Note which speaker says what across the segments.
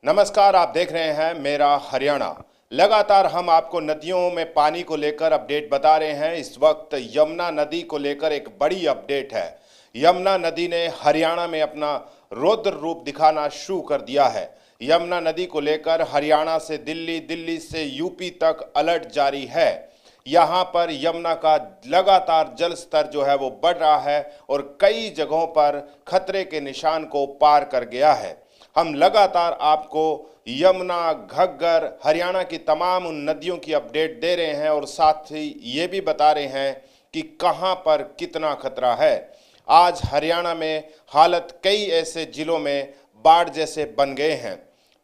Speaker 1: नमस्कार, आप देख रहे हैं मेरा हरियाणा। लगातार हम आपको नदियों में पानी को लेकर अपडेट बता रहे हैं। इस वक्त यमुना नदी को लेकर एक बड़ी अपडेट है। यमुना नदी ने हरियाणा में अपना रौद्र रूप दिखाना शुरू कर दिया है। यमुना नदी को लेकर हरियाणा से दिल्ली, दिल्ली से यूपी तक अलर्ट जारी है। यहाँ पर यमुना का लगातार जल स्तर जो है वो बढ़ रहा है और कई जगहों पर खतरे के निशान को पार कर गया है। हम लगातार आपको यमुना, घग्गर, हरियाणा की तमाम उन नदियों की अपडेट दे रहे हैं और साथ ही ये भी बता रहे हैं कि कहां पर कितना खतरा है। आज हरियाणा में हालत कई ऐसे जिलों में बाढ़ जैसे बन गए हैं।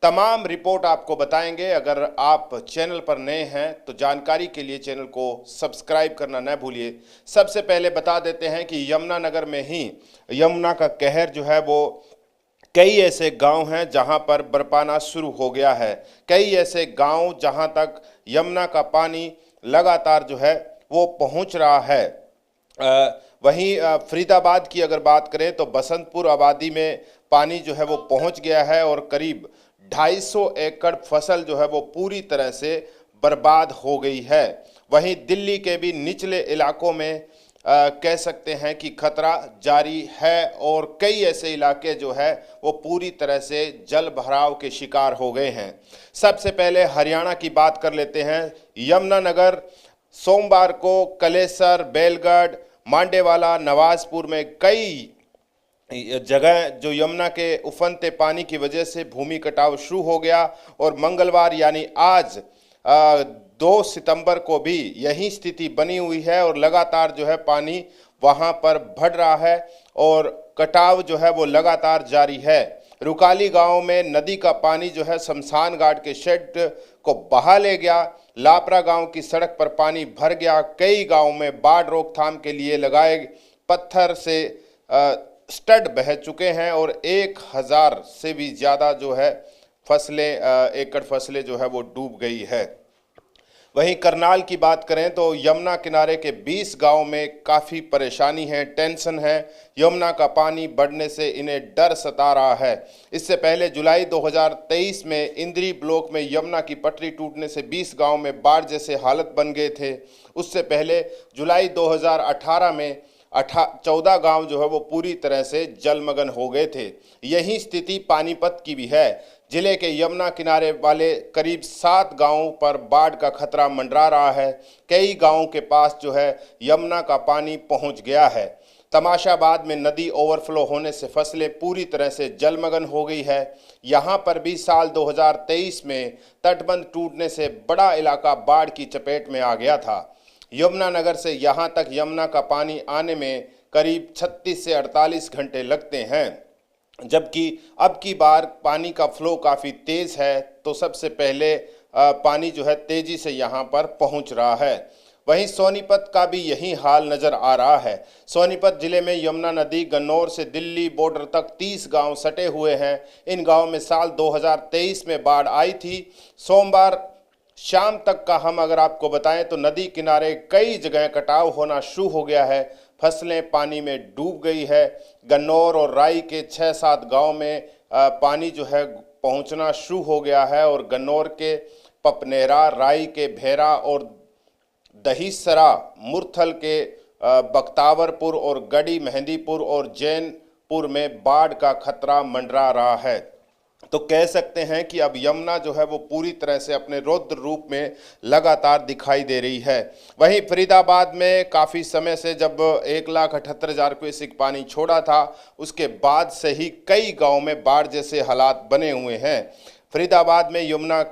Speaker 1: तमाम रिपोर्ट आपको बताएंगे। अगर आप चैनल पर नए हैं तो जानकारी के लिए चैनल को सब्सक्राइब करना न भूलिए। सबसे पहले बता देते हैं कि यमुनानगर में ही यमुना का कहर जो है वो कई ऐसे गांव हैं जहां पर बरपाना शुरू हो गया है। कई ऐसे गांव जहां तक यमुना का पानी लगातार जो है वो पहुंच रहा है। वहीं फरीदाबाद की अगर बात करें तो बसंतपुर आबादी में पानी जो है वो पहुंच गया है और करीब 250 एकड़ फसल जो है वो पूरी तरह से बर्बाद हो गई है। वहीं दिल्ली के भी निचले इलाकों में कह सकते हैं कि खतरा जारी है और कई ऐसे इलाके जो है वो पूरी तरह से जल भराव के शिकार हो गए हैं। सबसे पहले हरियाणा की बात कर लेते हैं। यमुनानगर सोमवार को कलेसर, बेलगढ़, मांडेवाला, नवाजपुर में कई जगह जो यमुना के उफनते पानी की वजह से भूमि कटाव शुरू हो गया और मंगलवार यानी आज 2 सितंबर को भी यही स्थिति बनी हुई है और लगातार जो है पानी वहां पर बढ़ रहा है और कटाव जो है वो लगातार जारी है। रुकाली गांव में नदी का पानी जो है शमशान घाट के शेड को बहा ले गया। लापरा गांव की सड़क पर पानी भर गया। कई गांव में बाढ़ रोकथाम के लिए लगाए पत्थर से स्टड बह चुके हैं और 1000 से भी ज़्यादा जो है एकड़ फसलें जो है वो डूब गई है। वहीं करनाल की बात करें तो यमुना किनारे के 20 गांव में काफ़ी परेशानी है, टेंशन है। यमुना का पानी बढ़ने से इन्हें डर सता रहा है। इससे पहले जुलाई 2023 में इंद्री ब्लॉक में यमुना की पटरी टूटने से 20 गांव में बाढ़ जैसे हालत बन गए थे। उससे पहले जुलाई 2018 में 14 गांव जो है वो पूरी तरह से जलमग्न हो गए थे। यही स्थिति पानीपत की भी है। जिले के यमुना किनारे वाले करीब 7 गांवों पर बाढ़ का खतरा मंडरा रहा है। कई गांवों के पास जो है यमुना का पानी पहुंच गया है। तमाशाबाद में नदी ओवरफ्लो होने से फसलें पूरी तरह से जलमग्न हो गई है। यहां पर भी साल 2023 में तटबंध टूटने से बड़ा इलाका बाढ़ की चपेट में आ गया था। यमुनानगर से यहां तक यमुना का पानी आने में करीब 36 से 48 घंटे लगते हैं, जबकि अब की बार पानी का फ्लो काफ़ी तेज़ है तो सबसे पहले पानी जो है तेज़ी से यहाँ पर पहुँच रहा है। वहीं सोनीपत का भी यही हाल नज़र आ रहा है। सोनीपत जिले में यमुना नदी गन्नौर से दिल्ली बॉर्डर तक 30 गांव सटे हुए हैं। इन गांवों में साल 2023 में बाढ़ आई थी। सोमवार शाम तक का हम अगर आपको बताएं तो नदी किनारे कई जगह कटाव होना शुरू हो गया है। फसलें पानी में डूब गई है। गन्नौर और राई के 6-7 गांव में पानी जो है पहुंचना शुरू हो गया है और गन्नौर के पपनेरा, राई के भेरा और दहीसरा, मुरथल के बख्तावरपुर और गढ़ी मेहंदीपुर और जैनपुर में बाढ़ का खतरा मंडरा रहा है। तो कह सकते हैं कि अब यमुना जो है वो पूरी तरह से अपने रौद्र रूप में लगातार दिखाई दे रही है। वहीं फरीदाबाद में काफ़ी समय से जब 1,78,000 क्यूसेक पानी छोड़ा था उसके बाद से ही कई गांव में बाढ़ जैसे हालात बने हुए हैं। फरीदाबाद में यमुना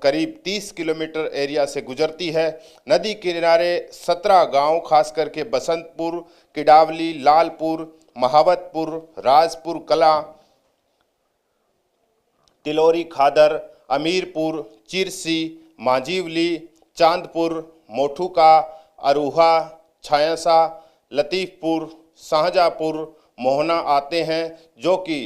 Speaker 1: करीब 30 किलोमीटर एरिया से गुजरती है। नदी किनारे 17 गांव खास करके बसंतपुर, किडावली, लालपुर, महावतपुर, राजपुर कला, तिलोरी खादर, अमीरपुर, चिरसी, मांझीवली, चांदपुर, मोठुका, अरूहा, छायासा, लतीफपुर, शाहजहाँपुर, मोहना आते हैं, जो कि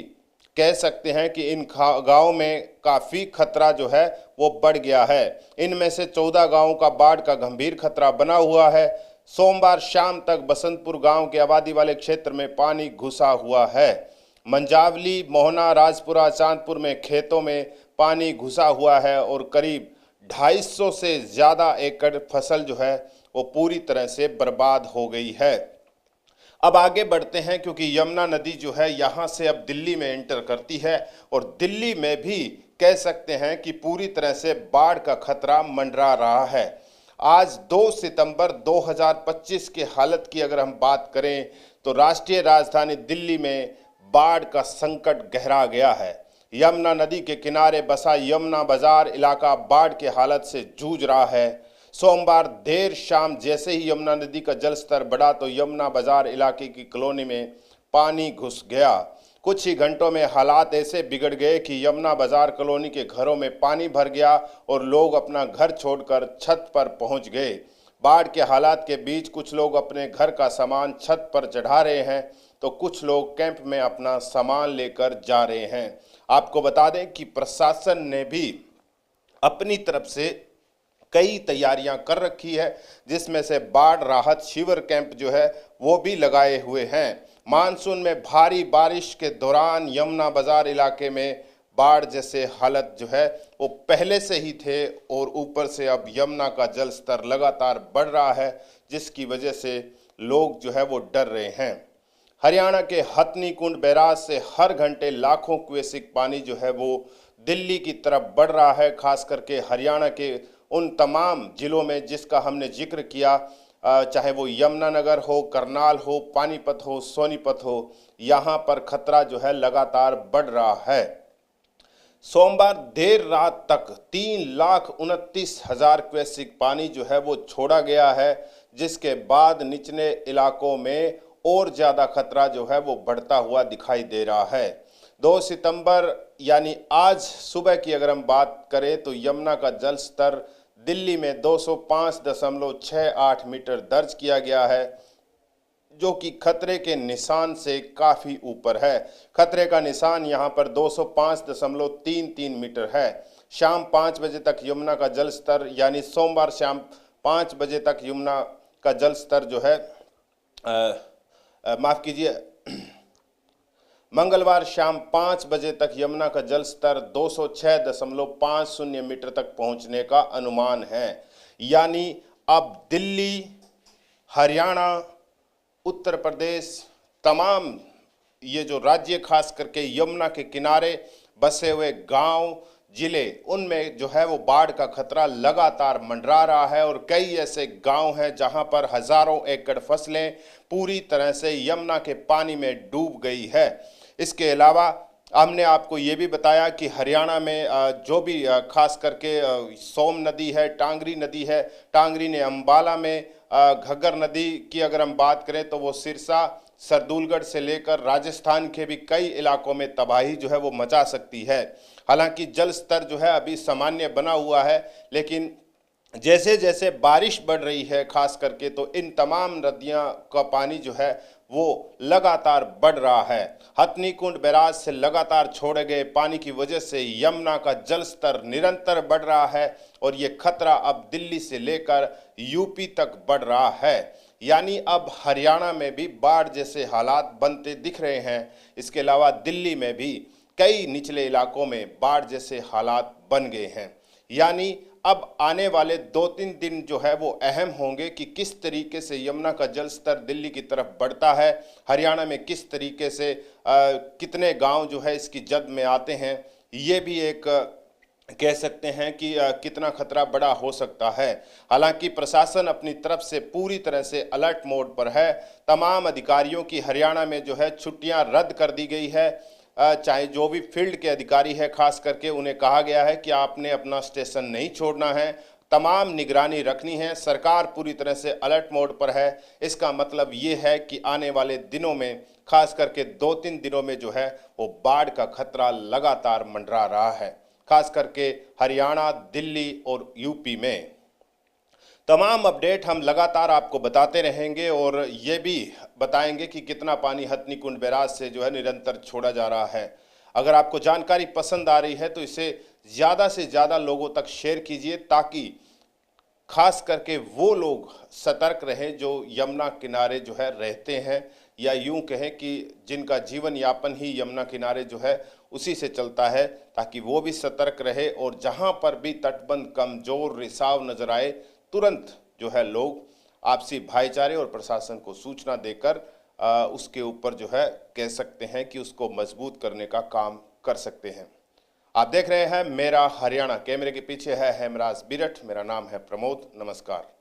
Speaker 1: कह सकते हैं कि इन गाँव में काफ़ी खतरा जो है वो बढ़ गया है। इनमें से 14 गाँवों का बाढ़ का गंभीर खतरा बना हुआ है। सोमवार शाम तक बसंतपुर गांव के आबादी वाले क्षेत्र में पानी घुसा हुआ है। मंजावली, मोहना, राजपुरा, चांदपुर में खेतों में पानी घुसा हुआ है और करीब 250 से ज़्यादा एकड़ फसल जो है वो पूरी तरह से बर्बाद हो गई है। अब आगे बढ़ते हैं क्योंकि यमुना नदी जो है यहाँ से अब दिल्ली में एंटर करती है और दिल्ली में भी कह सकते हैं कि पूरी तरह से बाढ़ का खतरा मंडरा रहा है। आज 2 सितंबर 2025 की हालत की अगर हम बात करें तो राष्ट्रीय राजधानी दिल्ली में बाढ़ का संकट गहरा गया है। यमुना नदी के किनारे बसा यमुना बाजार इलाका बाढ़ की हालत से जूझ रहा है। सोमवार देर शाम जैसे ही यमुना नदी का जल स्तर बढ़ा तो यमुना बाजार इलाके की कॉलोनी में पानी घुस गया। कुछ ही घंटों में हालात ऐसे बिगड़ गए कि यमुना बाजार कॉलोनी के घरों में पानी भर गया और लोग अपना घर छोड़कर छत पर पहुंच गए। बाढ़ के हालात के बीच कुछ लोग अपने घर का सामान छत पर चढ़ा रहे हैं तो कुछ लोग कैंप में अपना सामान लेकर जा रहे हैं। आपको बता दें कि प्रशासन ने भी अपनी तरफ से कई तैयारियां कर रखी है, जिसमें से बाढ़ राहत शिविर कैंप जो है वो भी लगाए हुए हैं। मानसून में भारी बारिश के दौरान यमुना बाजार इलाके में बाढ़ जैसे हालत जो है वो पहले से ही थे और ऊपर से अब यमुना का जल स्तर लगातार बढ़ रहा है, जिसकी वजह से लोग जो है वो डर रहे हैं। हरियाणा के हथनी कुंड बैराज से हर घंटे लाखों क्यूसेक पानी जो है वो दिल्ली की तरफ बढ़ रहा है। खास करके हरियाणा के उन तमाम जिलों में जिसका हमने जिक्र किया, चाहे वो यमुनानगर हो, करनाल हो, पानीपत हो, सोनीपत हो, यहाँ पर खतरा जो है लगातार बढ़ रहा है। सोमवार देर रात तक 3,29,000 क्यूसेक पानी जो है वो छोड़ा गया है, जिसके बाद निचले इलाकों में और ज़्यादा खतरा जो है वो बढ़ता हुआ दिखाई दे रहा है। 2 सितंबर यानी आज सुबह की अगर हम बात करें तो यमुना का जल स्तर दिल्ली में 205.68 मीटर दर्ज किया गया है, जो कि खतरे के निशान से काफ़ी ऊपर है। खतरे का निशान यहाँ पर 205.33 मीटर है। शाम 5 बजे तक यमुना का जल स्तर यानी सोमवार शाम 5 बजे तक यमुना का जल स्तर जो है माफ़ कीजिए, मंगलवार शाम 5 बजे तक यमुना का जल स्तर 206.50 मीटर तक पहुंचने का अनुमान है। यानी अब दिल्ली, हरियाणा, उत्तर प्रदेश, तमाम ये जो राज्य खास करके यमुना के किनारे बसे हुए गांव, जिले, उनमें जो है वो बाढ़ का खतरा लगातार मंडरा रहा है और कई ऐसे गांव हैं जहां पर हजारों एकड़ फसलें पूरी तरह से यमुना के पानी में डूब गई है। इसके अलावा हमने आपको ये भी बताया कि हरियाणा में जो भी खास करके सोम नदी है, टांगरी नदी है, टांगरी ने अंबाला में, घग्गर नदी की अगर हम बात करें तो वो सिरसा, सरदूलगढ़ से लेकर राजस्थान के भी कई इलाकों में तबाही जो है वो मचा सकती है। हालांकि जल स्तर जो है अभी सामान्य बना हुआ है, लेकिन जैसे जैसे बारिश बढ़ रही है खास करके तो इन तमाम नदियां का पानी जो है वो लगातार बढ़ रहा है। हथनी कुंड बैराज से लगातार छोड़े गए पानी की वजह से यमुना का जल स्तर निरंतर बढ़ रहा है और ये खतरा अब दिल्ली से लेकर यूपी तक बढ़ रहा है। यानी अब हरियाणा में भी बाढ़ जैसे हालात बनते दिख रहे हैं। इसके अलावा दिल्ली में भी कई निचले इलाकों में बाढ़ जैसे हालात बन गए हैं। यानी अब आने वाले 2-3 दिन जो है वो अहम होंगे कि किस तरीके से यमुना का जल स्तर दिल्ली की तरफ बढ़ता है, हरियाणा में किस तरीके से कितने गांव जो है इसकी जद में आते हैं। ये भी एक कह सकते हैं कि कितना खतरा बड़ा हो सकता है। हालांकि प्रशासन अपनी तरफ से पूरी तरह से अलर्ट मोड पर है। तमाम अधिकारियों की हरियाणा में जो है छुट्टियां रद्द कर दी गई है। चाहे जो भी फील्ड के अधिकारी है खास करके उन्हें कहा गया है कि आपने अपना स्टेशन नहीं छोड़ना है, तमाम निगरानी रखनी है। सरकार पूरी तरह से अलर्ट मोड पर है। इसका मतलब ये है कि आने वाले दिनों में खास करके 2-3 दिनों में जो है वो बाढ़ का खतरा लगातार मंडरा रहा है, खास करके हरियाणा, दिल्ली और यूपी में। तमाम अपडेट हम लगातार आपको बताते रहेंगे और ये भी बताएंगे कि कितना पानी हथनी कुंड बैराज से जो है निरंतर छोड़ा जा रहा है। अगर आपको जानकारी पसंद आ रही है तो इसे ज़्यादा से ज़्यादा लोगों तक शेयर कीजिए, ताकि खास करके वो लोग सतर्क रहें जो यमुना किनारे जो है रहते हैं, या यूं कहें कि जिनका जीवन यापन ही यमुना किनारे जो है उसी से चलता है, ताकि वो भी सतर्क रहे और जहां पर भी तटबंध कमजोर रिसाव नजर आए तुरंत जो है लोग आपसी भाईचारे और प्रशासन को सूचना देकर उसके ऊपर जो है कह सकते हैं कि उसको मजबूत करने का काम कर सकते हैं। आप देख रहे हैं मेरा हरियाणा। कैमरे के पीछे है हेमराज बिरठ, मेरा नाम है प्रमोद। नमस्कार।